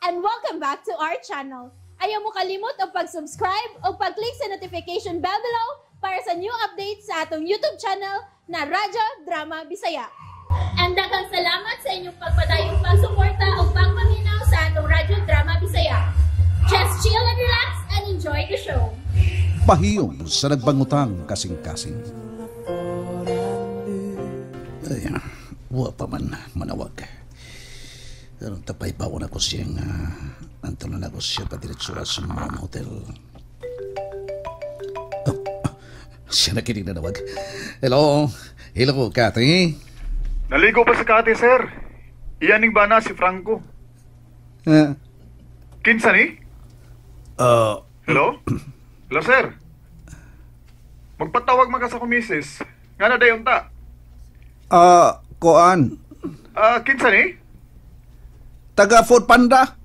and welcome back to our channel. Ayaw mo kalimot o pag-subscribe o pag-click sa notification bell below para sa new updates sa atong YouTube channel na Radyo Drama Bisaya. And daghang salamat sa inyong pagpadayong pagsuporta o pagpaminaw sa atong Radyo Drama Bisaya. Just chill and relax and enjoy the show. Pahiyong sa nagbangutang kasing-kasing. Ay, wa pa man manawag. Pero tapay pa ako na ko siyang antalan ako siya patiritso sa Mom Hotel. Siya na kinig na nawag. Hello? Hello, Cathy? Naligo pa si Kati, sir. Iyaning ba na si Franco? Kinsa ni? Hello? Hello, sir. Magpatawag maka sa kumisis. Nga na dayon ta. Koan. Kinsa ni? Taga Food Panda.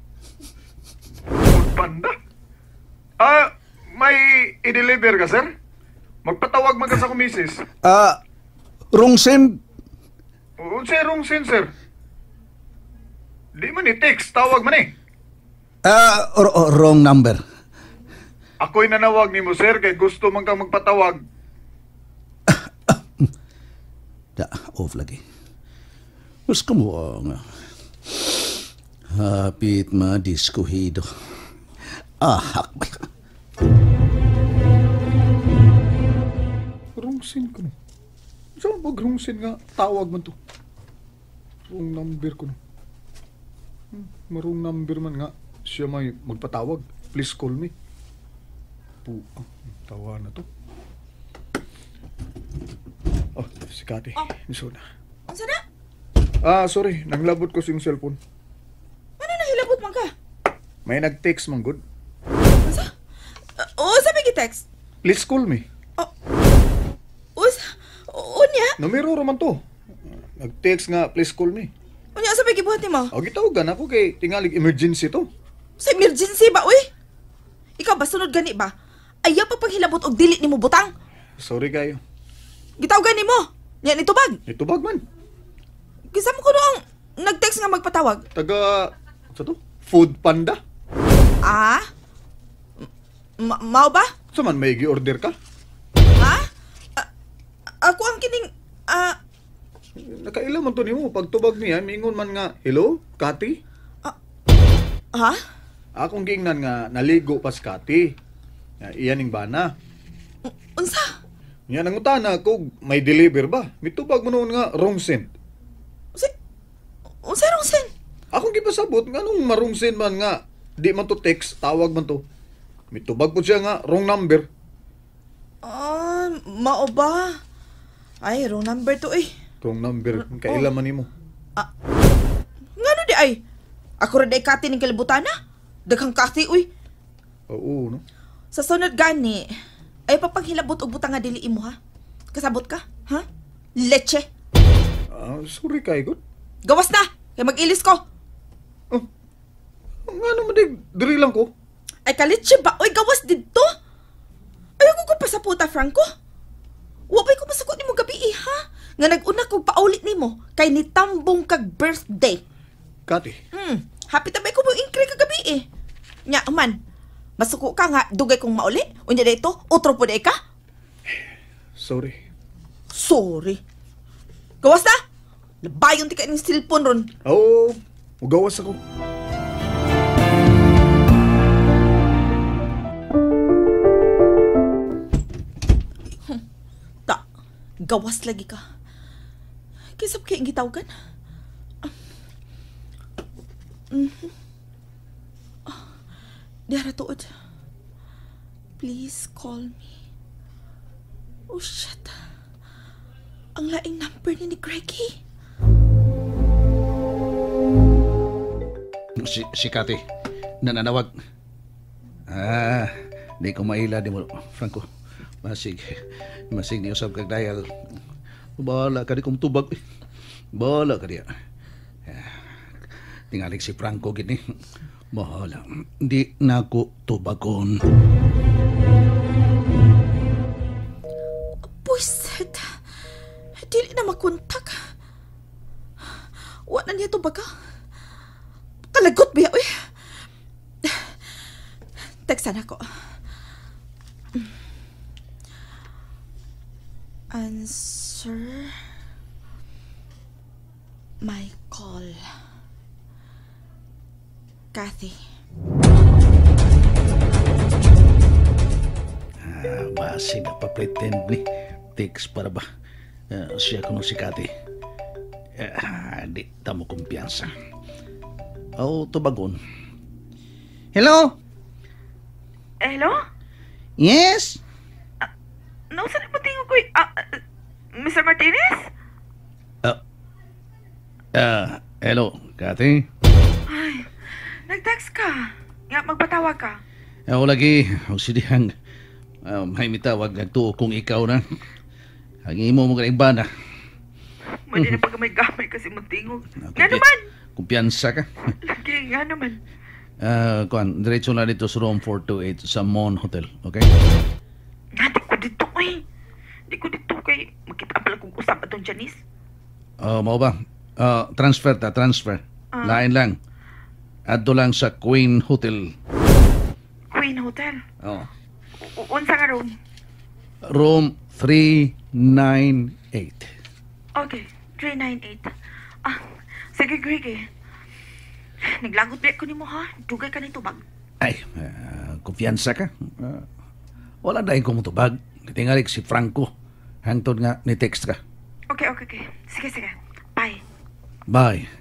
Food Panda? May i-deliver ka, sir? Magpatawag maka sa kumisis. Rungsim. Unsay rungsin, sir? Di man i-text, tawag man eh. Wrong number. Ako'y nanawag ni mo, sir, kay gusto man kang magpatawag. Off lagi. Mas kumuha nga. Hapit madiskuhido. Hakbay ka. Rungsin ko no. Saan pag rungsin nga, tawag man to. Wrong number ko no. Marong number man nga, siya may magpatawag. Please call me. Tawa na to. Oh, si Kati. Miso na. Unsa na? Sorry. Nanglabot ko yung cellphone. Ano nahilabot man ka? May nag-text man, good. Unsa? Sabi ki-text? Please call me. Unya? Numero raman to. Nag-text nga, please call me. Unya, sabi kibuhat ni mo? Gitawagan ako kay tingalig emergency to. Sa emergency ba, uy? Ikaw ba, sunod gani ba? Ayaw pa paghilabot og dili ni mo butang. Sorry kayo. Gitawagan ni mo. Yan itubag. Itubag man. Kisa mo ko ang nag-text nga magpatawag. Taga, sa to? Food Panda? Mao ba? Saman may gi-order ka? Ha? Ako ang kining, Nakailan man to ni mo. Pagtubag niya, mingon man nga, hello, Kati? ha? Akong gingnan nga, naligo pa si Kati. Iyaning bana. Unsa? Yan ang utana ko, may deliver ba? Mitubag mo noon nga, wrong send. Unsa rong sen? Akong gipasabot nga nung marong send man nga, di man to text, tawag man to. Mitubag po siya nga, wrong number. Mao ba? Ay, wrong number to eh. Wrong number, kailan man nimo. Ngano di ay? Ako rin ay Kati ng kalibutan na. Daghang Kati, uy. Oo, no? Sa sunod gani, ay papanghilabot og butang nga dili imo ha? Kasabot ka? Ha? Leche. Sorry kay good. Gawas na! Kaya mag-ilis ko. Nga naman diri lang ko. Ay kalitse ba? Uy, gawas dito. Ayaw ko pa sa puta, Franco. Wapay ko masakot ni mo gabi ha? Nga nag-una kong paulit ni mo kay nitambong kag birthday. Kati. Happy tabay ko mo inkri kagabi eh. Nya, man. Masuko ka nga, dugay kong mauli. Unya dito, utro po day ka. Sorry. Sorry. Gawas na! Nabayon ti ka ng cellphone ron. Oo, ugawas ako. Gawas lagi ka. Kisap kayong gitawagan? Diara tuod. Please call me. Oh, shit. Ang laing number ni Greggy. Si Kati, nananawag. Di ko maila di mo, Franco. Masig ni usab kag dial. Bahala ka di kong tubag. Bahala ka diya. Tingalig si Franco gini. Bahala. Di na ko tubagon. Buisit. Dili na makontak. Wa na niya to baga. Kalagot ba, uy. Buksan ako. Answer my call. Kathy. Basi na pa-pretend ni text para ba siya kuno si Kati. Di tamo kumpiyansa. Tubagon. Hello? Hello? Yes? No, saan mo tingin ko Mr. Martinez? Hello, Kati? Ay, nag-text ka. Nga, magpatawag ka. Ako lagi, sidihang may mitawag nagtuo kung ikaw na. Ang imo mo iba na. Mali na pag may gamay kasi mo tingog. Nga naman! Kumpiyansa ka. Lagi, nga naman. Kuan, diretso na dito sa room 428 sa Mon Hotel, okay? Nga, di ko dito eh. Di ko dito kay makita pala kung usap atong Janice. Mao ba? Transfer. Lain lang. Adto lang sa Queen Hotel. Queen Hotel? Oh. Unsa nga room? Room 398. Okay, 398. Sige, Greg. Naglagot ba ko ni mo, ha? Dugay ka ni tubag. Ay, kumpiyansa ka. Wala dahil ko mo tubag. Tingali si Franco. Hangtod nga ni text ka. Okay. Sige. Bye. Bye.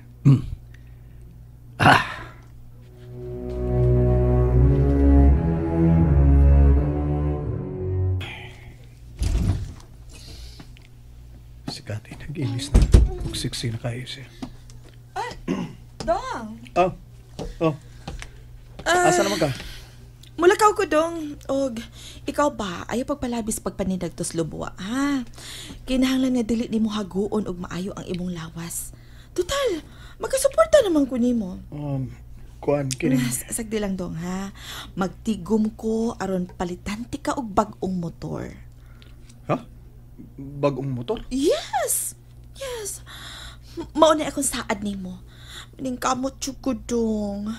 Si Kati, nag-inis na. Magsiksi na kayo siya. Dong. Asa naman ka? Mulakaw ko, Dong. Og, ikaw ba, ayaw pagpalabis pagpanindag tos lubwa, ha? Kinahanglan nga dili ni mo haguon og maayo ang imong lawas. Total, magkasuporta naman ko nimo. Kuan, kining... Sagdi lang, Dong, ha? Magtigom ko aron palitan ti ka og bag-ong motor. Ha? Bagong motor? Yes! Mauna akong saad nimo. Mining kamot jud ko, Dong.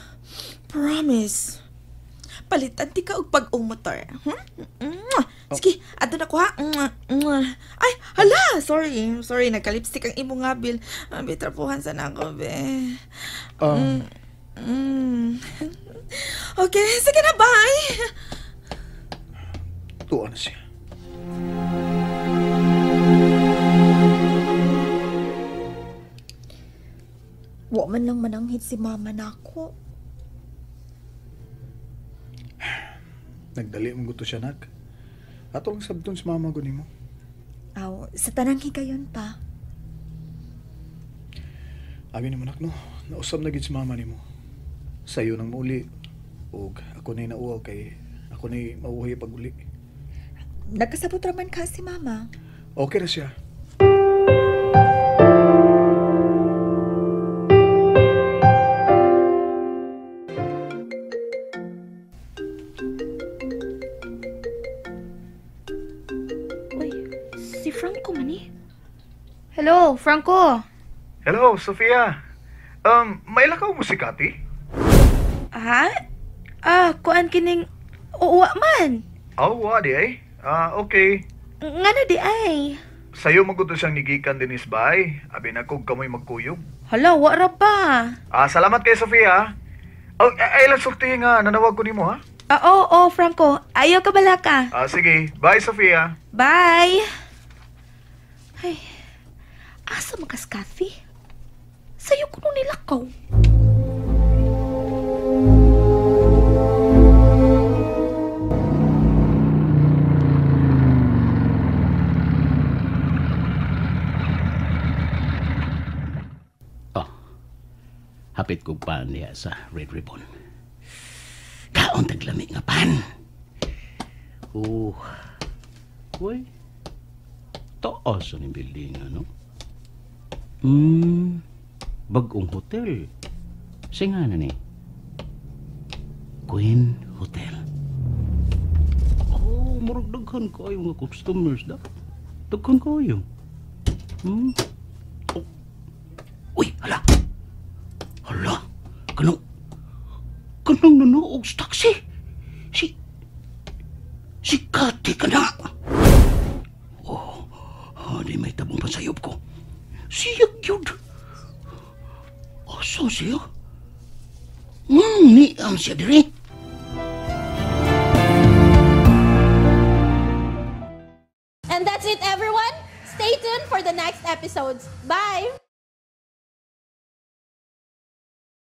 Promise. Palitan ti ka og bag-ong motor. Sige, adto na ko, ha? Ay, hala! Sorry, nagka-lipstick ang imong ngabil. Bitrapuhan sa nako, be. Okay, sige na, bye! Tuwa na siya. Wa man lang mananghit si mama nako. Nagdali mong gusto siya, nak. Ato lang sabton si mama ko nimo. Aw, sa tanang higayon pa. Abi ni mo, nak, no? Nausab na gid si mama nimo. Sayo nang muli. Og ako na'y nauwaw kay ako na'y mauhay pag-uli. Nagkasabot raman ka si mama. Okay na siya. Si Franco man eh. Hello, Franco. Hello, Sofia. May lakaw mo si Kati? Ha? Kuan kining uwa man. Wadi ay. Okay. Ngano di ay? Sayo maguto siyang nigikan din isbay. Abi na kog kamoy magkuyog. Hala, wara pa. Salamat kay Sofia. Ay lang sulti nga nanawag ko nimo, ha? Oo, Franco. Ayaw ka bala ka. Sige. Bye, Sofia. Bye. Ay, asa makas Kathy? Sa'yo ko nung nilakaw. Hapit kong pan niya sa Red Ribbon. Kaon taglami nga pan. Uy. Taas ang building, ano? Bagong hotel. Singa na ni. Queen Hotel. Marag daghan kayo mga customers da. Daghan kayo. Uy, hala. Kanang nanoog sa taxi. Si Sikati ka na! Oh, di may tabong pasayop ko. Siyag yun. Asa siya? Ni ang siya diri. And that's it, everyone. Stay tuned for the next episodes. Bye!